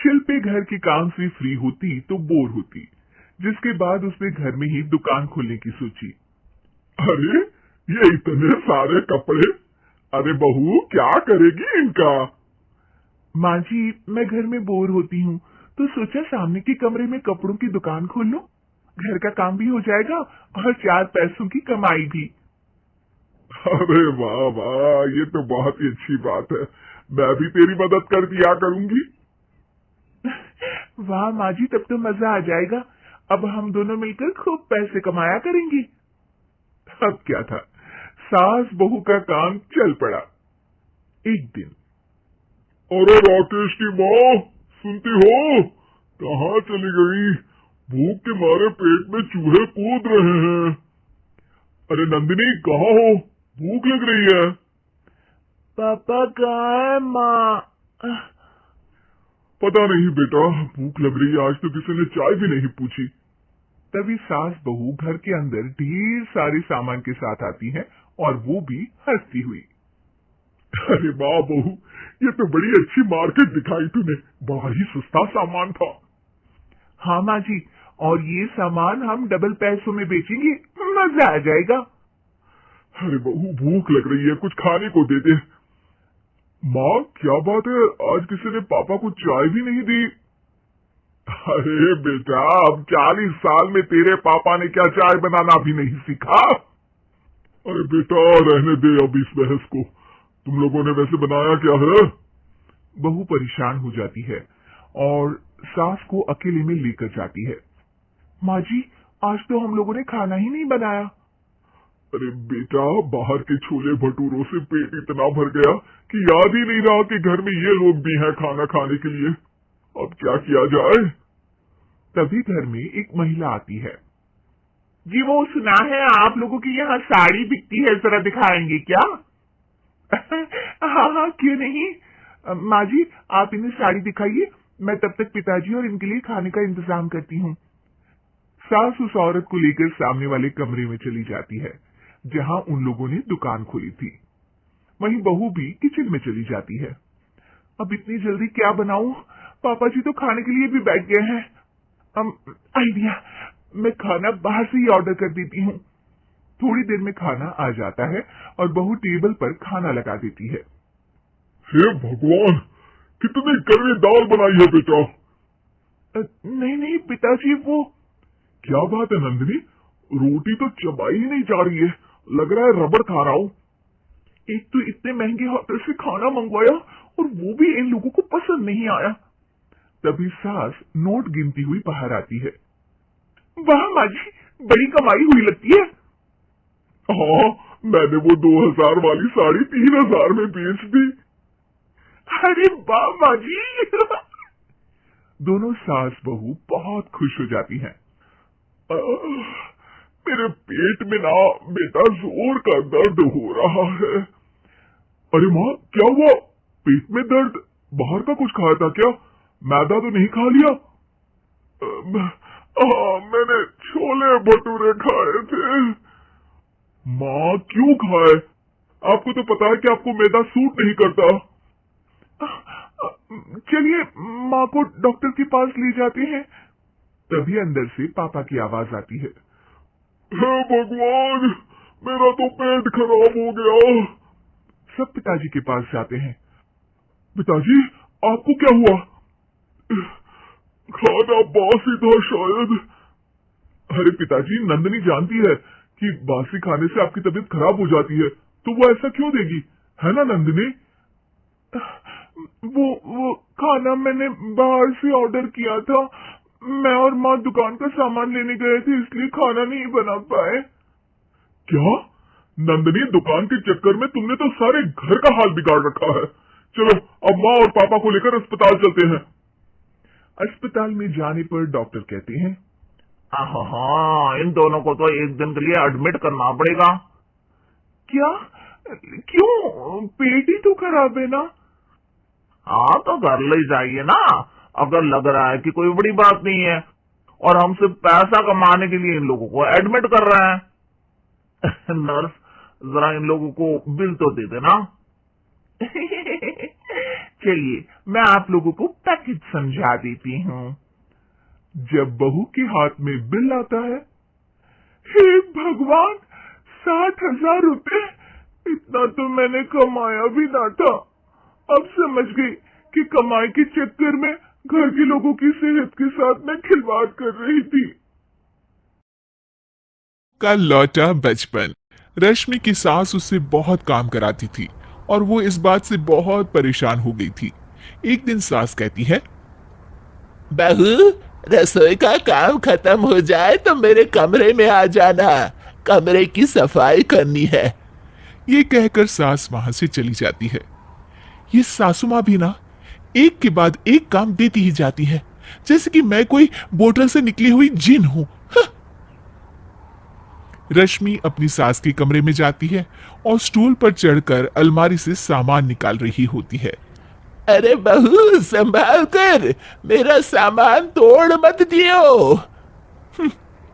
शिल्पी घर के काम से फ्री होती तो बोर होती, जिसके बाद उसने घर में ही दुकान खोलने की सोची। अरे ये इतने सारे कपड़े, अरे बहू क्या करेगी इनका? माँ जी, मैं घर में बोर होती हूँ तो सोचा सामने के कमरे में कपड़ों की दुकान खोल लो, घर का काम भी हो जाएगा और 4 पैसों की कमाई भी। अरे वाह वाह, ये तो बहुत ही अच्छी बात है, मैं भी तेरी मदद कर दिया करूंगी। वाह माँ जी, तब तो मजा आ जाएगा, अब हम दोनों मिलकर खूब पैसे कमाया करेंगे। अब क्या था, सास बहू का काम चल पड़ा। एक दिन, अरे राकेश की माँ, सुनती हो? कहाँ चली गई? भूख के मारे पेट में चूहे कूद रहे हैं। अरे नंदिनी, कहाँ हो? भूख लग रही है। पापा कहाँ है? माँ। पता नहीं बेटा, भूख लग रही है, आज तो किसी ने चाय भी नहीं पूछी। तभी सास बहू घर के अंदर ढेर सारे सामान के साथ आती है और वो भी हंसती हुई। अरे वाह बहू, ये तो बड़ी अच्छी मार्केट दिखाई तूने, बड़ा ही सस्ता सामान था। हाँ माँ जी, और ये सामान हम डबल पैसों में बेचेंगे, मजा आ जाएगा। अरे बहू, भूख लग रही है, कुछ खाने को दे दे। माँ क्या बात है, आज किसी ने पापा को चाय भी नहीं दी? अरे बेटा, अब 40 साल में तेरे पापा ने क्या चाय बनाना भी नहीं सीखा? अरे बेटा रहने दे अब इस बहस को, तुम लोगों ने वैसे बनाया क्या है? बहू परेशान हो जाती है और सास को अकेले में लेकर जाती है। माँ जी, आज तो हम लोगों ने खाना ही नहीं बनाया। अरे बेटा, बाहर के छोले भटूरों से पेट इतना भर गया कि याद ही नहीं रहा कि घर में ये लोग भी हैं खाना खाने के लिए। अब क्या किया जाए? तभी घर में एक महिला आती है। जी वो सुना है आप लोगों की यहाँ साड़ी बिकती है, जरा दिखाएंगे क्या? हाँ हाँ क्यों नहीं। माँ जी, आप इन्हें साड़ी दिखाइए, मैं तब तक पिताजी और इनके लिए खाने का इंतजाम करती हूँ। सास उस औरत को लेकर सामने वाले कमरे में चली जाती है जहाँ उन लोगों ने दुकान खोली थी। वहीं बहू भी किचन में चली जाती है। अब इतनी जल्दी क्या बनाऊं? पापा जी तो खाने के लिए भी बैठ गए हैं। आइडिया, मैं खाना बाहर से ही ऑर्डर कर देती हूँ। थोड़ी देर में खाना आ जाता है और बहू टेबल पर खाना लगा देती है। हे भगवान, कितनी कड़वी दाल बनाई है बेटा। नहीं नहीं पिताजी, वो क्या बात है नंदिनी, रोटी तो चबाई ही नहीं जा रही है, लग रहा है रबड़ खा रहा हूँ। एक तो इतने महंगे होटल से खाना मंगवाया और वो भी इन लोगों को पसंद नहीं आया। तभी सास नोट गिनती हुई बाहर आती है। वाह माँ जी, बड़ी कमाई हुई लगती है। हाँ, मैंने वो 2000 वाली साड़ी 3000 में बेच दी। अरे वाह माँ जी। दोनों सास बहू बहुत खुश हो जाती हैं। मेरे पेट में ना बेटा जोर का दर्द हो रहा है। अरे माँ, क्या हुआ? पेट में दर्द? बाहर का कुछ खाया था क्या? मैदा तो नहीं खा लिया? मैंने छोले भटूरे खाए थे। माँ क्यों खाए? आपको तो पता है कि आपको मैदा सूट नहीं करता। चलिए माँ को डॉक्टर के पास ले जाते हैं। तभी अंदर से पापा की आवाज आती है। हे भगवान, मेरा तो पेट खराब हो गया। सब पिताजी के पास जाते हैं। पिताजी, आपको क्या हुआ? खाना बासी था शायद। अरे पिताजी, नंदिनी जानती है कि बासी खाने से आपकी तबीयत खराब हो जाती है, तो वो ऐसा क्यों देगी, है ना नंदिनी? वो खाना मैंने बाहर से ऑर्डर किया था, मैं और माँ दुकान का सामान लेने गए थे, इसलिए खाना नहीं बना पाए। क्या नंदिनी, दुकान के चक्कर में तुमने तो सारे घर का हाल बिगाड़ रखा है। चलो अब माँ और पापा को लेकर अस्पताल चलते हैं। अस्पताल में जाने पर डॉक्टर कहते हैं, हाँ, इन दोनों को तो एक दिन के लिए एडमिट करना पड़ेगा। क्या? क्यों? पेट ही तो खराब है ना। हाँ तो घर ले जाइए ना, अगर लग रहा है कि कोई बड़ी बात नहीं है और हम सिर्फ पैसा कमाने के लिए इन लोगों को एडमिट कर रहे हैं। नर्स, जरा इन लोगों को बिल तो दे देना। चलिए मैं आप लोगों को पैकेज समझा देती हूँ। जब बहू के हाथ में बिल आता है, हे भगवान, 60,000 रुपए, इतना तो मैंने कमाया भी ना था। अब समझ गई कि कमाई के चक्कर में घर के लोगों की सेहत के साथ मैं खिलवाड़ कर रही थी। का लौटा बचपन। रश्मि की सास उससे बहुत काम कराती थी और वो इस बात से बहुत परेशान हो गई थी। एक दिन सास कहती है, बहू, रसोई का काम खत्म हो जाए तो मेरे कमरे में आ जाना, कमरे की सफाई करनी है। ये कहकर सास वहां से चली जाती है। ये सासू माँ भी ना एक के बाद एक काम देती ही जाती है, जैसे कि मैं कोई बोतल से निकली हुई जिन हूं। रश्मि अपनी सास के कमरे में जाती है और स्टूल पर चढ़कर अलमारी से सामान निकाल रही होती है। अरे बहू, संभाल कर, मेरा सामान तोड़ मत दियो।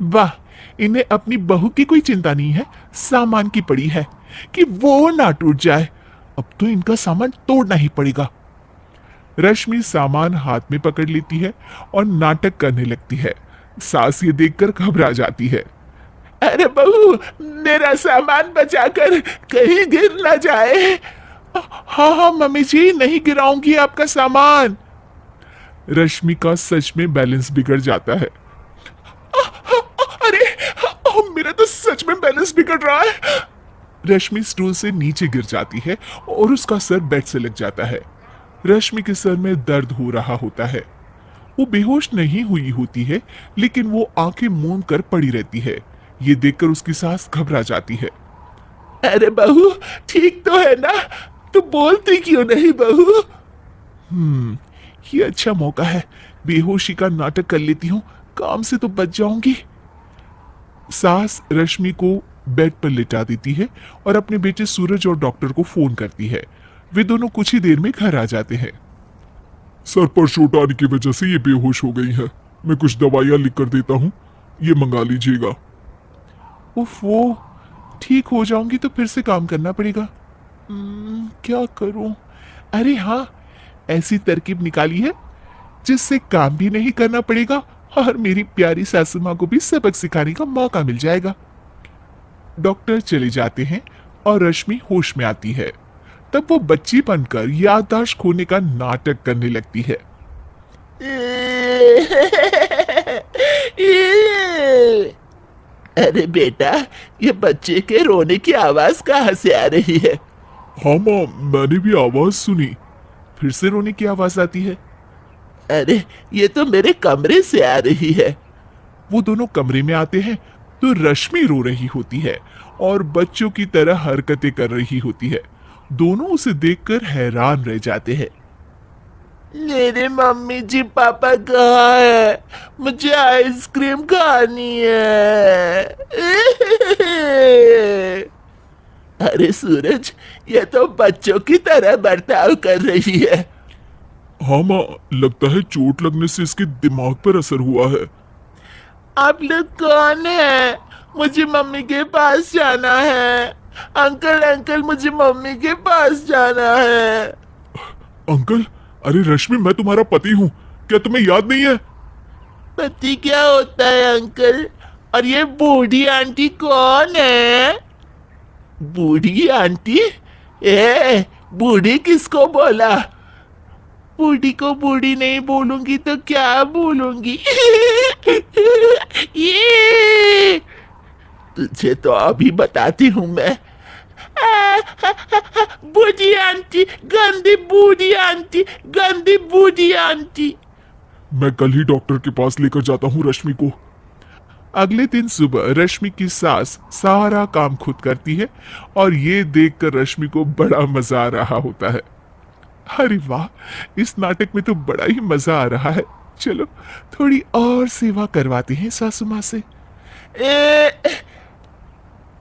वाह, इन्हें अपनी बहू की कोई चिंता नहीं है, सामान की पड़ी है कि वो ना टूट जाए। अब तो इनका सामान तोड़ना ही पड़ेगा। रश्मि सामान हाथ में पकड़ लेती है और नाटक करने लगती है। सास ये देखकर घबरा जाती है। अरे बहू, मेरा सामान बचाकर कहीं गिर ना जाए। हाँ हाँ मम्मी जी, नहीं गिराऊंगी आपका सामान। रश्मि का सच में बैलेंस बिगड़ जाता है। अरे मेरा तो सच में बैलेंस बिगड़ रहा है। रश्मि स्टूल से नीचे गिर जाती है और उसका सर बेड से लग जाता है। रश्मि के सर में दर्द हो रहा होता है। वो बेहोश नहीं हुई होती है, लेकिन वो आंखें मूंद कर पड़ी रहती है। ये देखकर उसकी सास घबरा जाती है। अरे बहू, ठीक तो है ना? तू बोलती क्यों नहीं बहू? ये अच्छा मौका है, बेहोशी का नाटक कर लेती हूँ, काम से तो बच जाऊंगी। सास रश्मि को बेड पर लिटा देती है और अपने बेटे सूरज और डॉक्टर को फोन करती है। वे दोनों कुछ ही देर में घर आ जाते हैं। सर पर चोट आने की वजह से ये बेहोश हो गई है। मैं कुछ दवाइयां लिख कर देता हूँ, ये मंगा लीजिएगा। उफ, वो ठीक हो जाऊंगी तो फिर से काम करना पड़ेगा। क्या करूं? अरे हाँ, ऐसी तरकीब निकाली है जिससे काम भी नहीं करना पड़ेगा और मेरी प्यारी सासू माँ को भी सबक सिखाने का मौका मिल जाएगा। डॉक्टर चले जाते हैं और रश्मि होश में आती है। तब वो बच्ची बनकर याददाश्त खोने का नाटक करने लगती है। अरे बेटा, ये बच्चे के रोने की आवाज कहाँ से आ रही है? हाँ माँ, मैंने भी आवाज सुनी। फिर से रोने की आवाज आती है। अरे, ये तो मेरे कमरे से आ रही है। वो दोनों कमरे में आते हैं तो रश्मि रो रही होती है और बच्चों की तरह हरकतें कर रही होती है। दोनों उसे देखकर हैरान रह जाते हैं। मेरे मम्मी जी पापा कहाँ है? मुझे आइसक्रीम खानी है। अरे सूरज, ये तो बच्चों की तरह बर्ताव कर रही है। हाँ माँ, लगता है चोट लगने से इसके दिमाग पर असर हुआ है। आप लोग कौन है? मुझे मम्मी के पास जाना है। अंकल अंकल, मुझे मम्मी के पास जाना है। अंकल? अरे रश्मि, मैं तुम्हारा पति हूँ, क्या तुम्हें याद नहीं है? पति क्या होता है अंकल? और ये बूढ़ी आंटी कौन है? बूढ़ी आंटी? बूढ़ी किसको बोला? बूढ़ी को बूढ़ी नहीं बोलूंगी तो क्या बोलूंगी? ये तुझे तो अभी बताती हूँ मैं। बूढ़ी आंटी, गंदी बूढ़ी आंटी, गंदी बूढ़ी आंटी। मैं कल ही डॉक्टर के पास लेकर जाता हूँ रश्मि को। अगले दिन सुबह रश्मि की सास सारा काम खुद करती है और ये देखकर रश्मि को बड़ा मजा आ रहा होता है। अरे वाह, इस नाटक में तो बड़ा ही मजा आ रहा है। चलो थोड़ी और सेवा करवाते हैं सासू माँ से।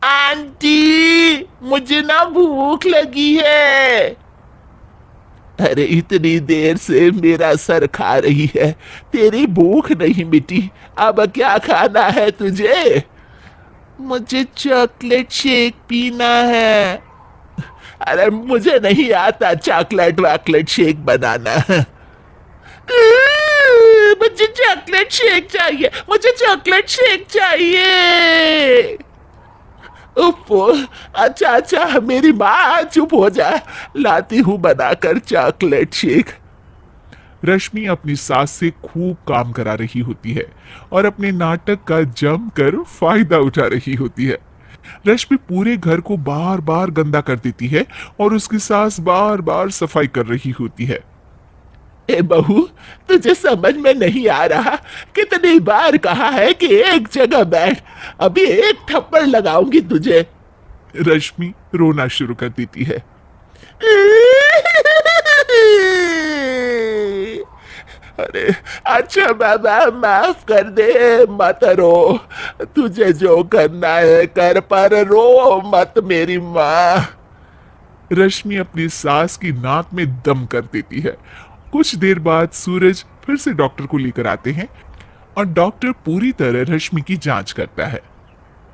आंटी, मुझे ना भूख लगी है। अरे इतनी देर से मेरा सर खा रही है, तेरी भूख नहीं मिटी। अब क्या खाना है तुझे? मुझे चॉकलेट शेक पीना है। अरे मुझे नहीं आता चॉकलेट वॉकलेट शेक बनाना। मुझे चॉकलेट शेक चाहिए, मुझे चॉकलेट शेक चाहिए। उफ, अच्छा अच्छा, मेरी माँ चुप हो जा, लाती हूँ बनाकर चॉकलेट शेक। रश्मि अपनी सास से खूब काम करा रही होती है और अपने नाटक का जमकर फायदा उठा रही होती है। रश्मि पूरे घर को बार बार गंदा कर देती है और उसकी सास बार बार सफाई कर रही होती है। ए बहू, तुझे समझ में नहीं आ रहा? कितनी बार कहा है कि एक जगह बैठ, अभी एक थप्पड़ लगाऊंगी तुझे। रश्मि रोना शुरू कर देती है। अरे अच्छा बाबा, माफ कर दे, मत रो। तुझे जो करना है कर, पर रो मत मेरी माँ। रश्मि अपनी सास की नाक में दम कर देती है। कुछ देर बाद सूरज फिर से डॉक्टर को लेकर आते हैं और डॉक्टर पूरी तरह रश्मि की जांच करता है।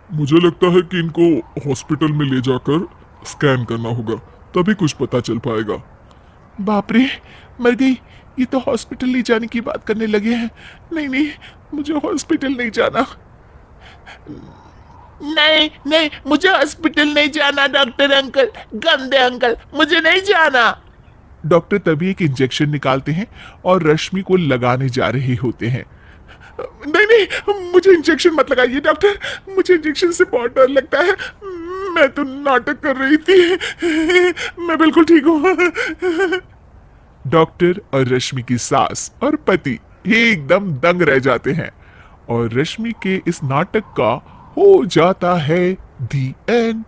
मुझे लगता है कि इनको हॉस्पिटल में ले जाकर स्कैन करना होगा, तभी कुछ पता चल पाएगा। बाप रे, मर गई। ये तो हॉस्पिटल ले जाने की बात करने लगे हैं। नहीं नहीं, मुझे हॉस्पिटल नहीं जाना। नहीं नहीं, मुझे हॉस्पिटल नहीं जाना डॉक्टर अंकल, गंदे अंकल, मुझे नहीं जाना। डॉक्टर तभी एक इंजेक्शन निकालते हैं और रश्मि को लगाने जा रहे होते हैं। नहीं नहीं, मुझे इंजेक्शन मत लगाइए डॉक्टर, मुझे इंजेक्शन से बहुत डर लगता है। मैं तो नाटक कर रही थी, मैं बिल्कुल ठीक हूँ। डॉक्टर और रश्मि की सास और पति एकदम दंग रह जाते हैं और रश्मि के इस नाटक का हो जाता है दी एंड।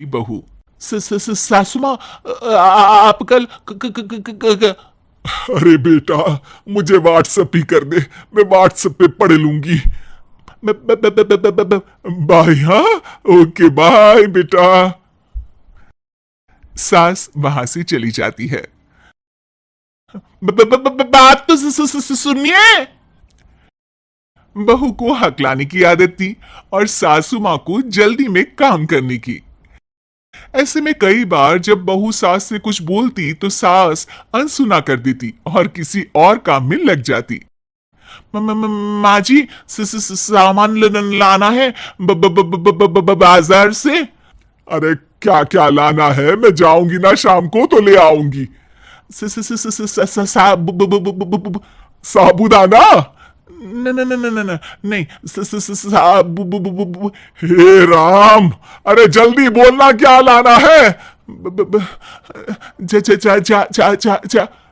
बहू, सासुमा, आप कल अरे बेटा, मुझे व्हाट्सएप ही कर दे, मैं व्हाट्सएप पे पढ़ लूंगी। बाय। हाँ, ओके बाय बेटा। सास वहां से चली जाती है। बात तो सुनिए। बहू को हकलाने की आदत थी और सासू मां को जल्दी में काम करने की। ऐसे में कई बार जब बहू सास से कुछ बोलती तो सास अनसुना कर देती और किसी और काम में लग जाती। माँ जी, सामान लाना है बाजार से। अरे क्या क्या लाना है? मैं जाऊंगी ना शाम को तो ले आऊंगी। साबुदाना? नहीं। हे राम, अरे जल्दी बोलना क्या लाना है?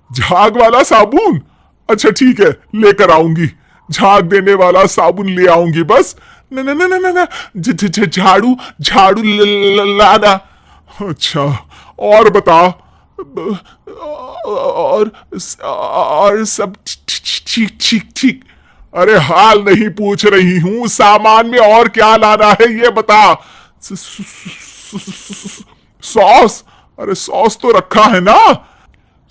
झाग वाला साबुन? अच्छा ठीक है, लेकर आऊंगी। झाग देने वाला साबुन ले आऊंगी बस। न झाड़ू झाड़ू लाना। अच्छा, और बता। और सब ठीक ठीक ठीक। अरे हाल नहीं पूछ रही हूं, सामान में और क्या लाना है ये बता। सॉस? अरे सॉस तो रखा है ना।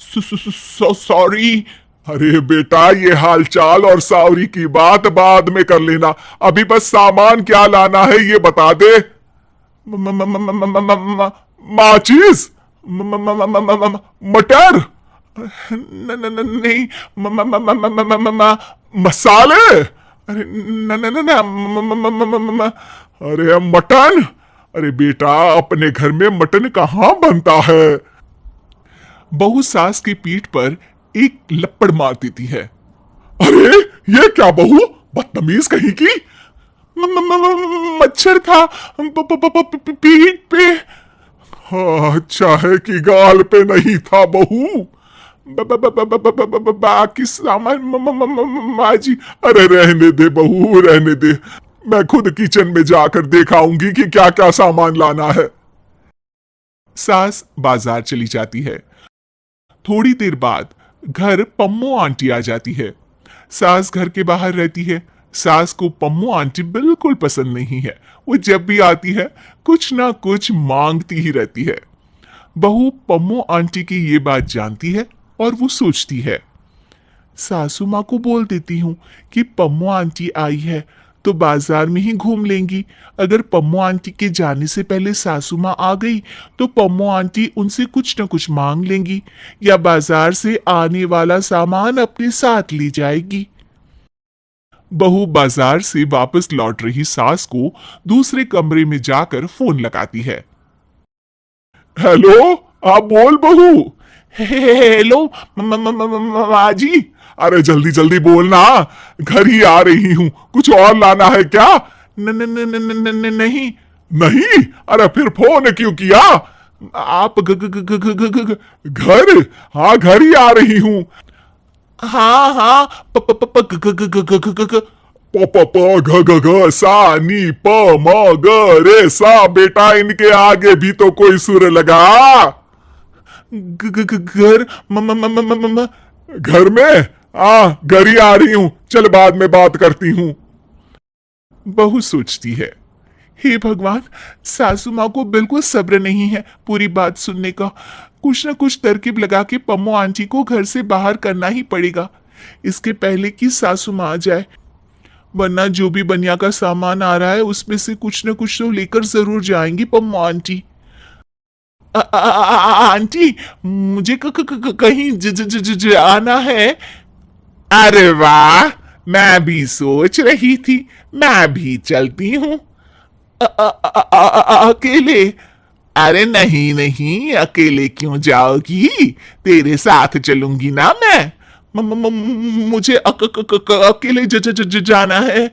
सॉरी। अरे बेटा, ये हालचाल और सॉरी की बात बाद में कर लेना, अभी बस सामान क्या लाना है ये बता दे। माचिस? मटर? नहीं। मसाले? अरे अरे मटन? अरे बेटा, अपने घर में मटन कहाँ बनता है? बहू सास की पीठ पर एक लपड़ मार देती है। अरे ये क्या बहू, बदतमीज कहीं की। मच्छर था पीठ पे। हाँ, अच्छा है कि गाल पे नहीं था बहू। बाकी सामान माँ जी। अरे रहने दे बहू, रहने दे। मैं खुद किचन में जाकर दिखाऊंगी कि क्या क्या सामान लाना है। सास बाजार चली जाती है। थोड़ी देर बाद घर पम्मो आंटी आ जाती है। सास घर के बाहर रहती है। सास को पम्मो आंटी बिल्कुल पसंद नहीं है। वो जब भी आती है कुछ ना कुछ मांगती ही रहती है। बहू पम्मो आंटी की ये बात जानती है और वो सोचती है, सासू माँ को बोल देती हूँ कि पम्मो आंटी आई है तो बाजार में ही घूम लेंगी। अगर पम्मो आंटी के जाने से पहले सासू माँ आ गई तो पम्मो आंटी उनसे कुछ न कुछ मांग लेंगी या बाजार से आने वाला सामान अपने साथ ले जाएगी। बहू बाजार से वापस लौट रही सास को दूसरे कमरे में जाकर फोन लगाती है। हेलो, आप बोल बहू। हेलो माँ जी। अरे जल्दी जल्दी बोलना, घर ही आ रही हूँ, कुछ और लाना है क्या? नहीं। नहीं? अरे फिर फोन क्यों किया? आप घर? हाँ, घर ही आ रही हूँ। हाँ हाँ प घ घ सा नी प म ग रे सा। बेटा इनके आगे भी तो कोई सुर लगा। घर घर में? घर ही आ रही हूँ, चल बाद में बात करती हूँ। बहू सोचती है, हे भगवान, सासू माँ को बिल्कुल सब्र नहीं है पूरी बात सुनने का। कुछ न कुछ तरकीब लगा के पम्मो आंटी को घर से बाहर करना ही पड़ेगा, इसके पहले कि सासू माँ आ जाए। वरना जो भी बनिया का सामान आ रहा है उसमें से कुछ न कुछ तो लेकर जरूर जाएंगी पम्मो आंटी। आंटी, मुझे कहीं जाना है। अरे वाह, मैं भी सोच रही थी, मैं भी चलती हूँ। अकेले? अरे नहीं नहीं, अकेले क्यों जाओगी, तेरे साथ चलूंगी ना मैं। मुझे अकेले जाना है।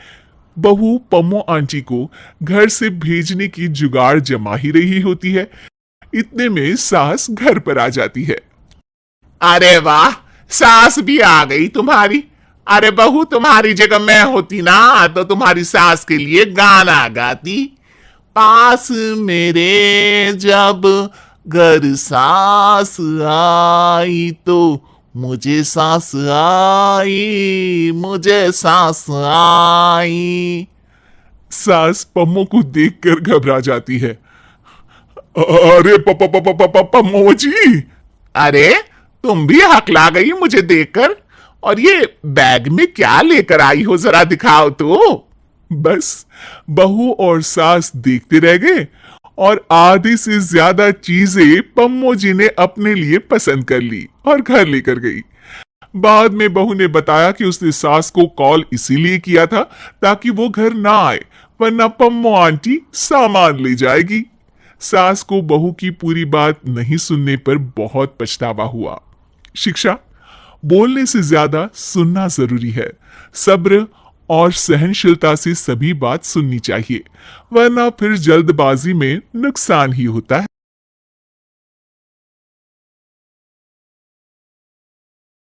बहू पम्मो आंटी को घर से भेजने की जुगाड़ जमा ही रही होती है, इतने में सास घर पर आ जाती है। अरे वाह, सास भी आ गई तुम्हारी। अरे बहू, तुम्हारी जगह मैं होती ना तो तुम्हारी सास के लिए गाना गाती। पास मेरे जब घर सास आई तो मुझे सास आई, मुझे सास आई। सास पम्मो को देखकर घबरा जाती है। अरे पम्मो जी। अरे तुम भी हकला गई मुझे देखकर। और ये बैग में क्या लेकर आई हो, जरा दिखाओ तो। बस बहू और सास देखते रह गए और आधे से ज्यादा चीजें पम्मो जी ने अपने लिए पसंद कर ली और घर लेकर गई। बाद में बहू ने बताया कि उसने सास को कॉल इसीलिए किया था ताकि वो घर ना आए, वरना पम्मो आंटी सामान ले जाएगी। सास को बहू की पूरी बात नहीं सुनने पर बहुत पछतावा हुआ। शिक्षा: बोलने से ज्यादा सुनना जरूरी है। सब्र और सहनशीलता से सभी बात सुननी चाहिए, वरना फिर जल्दबाजी में नुकसान ही होता है।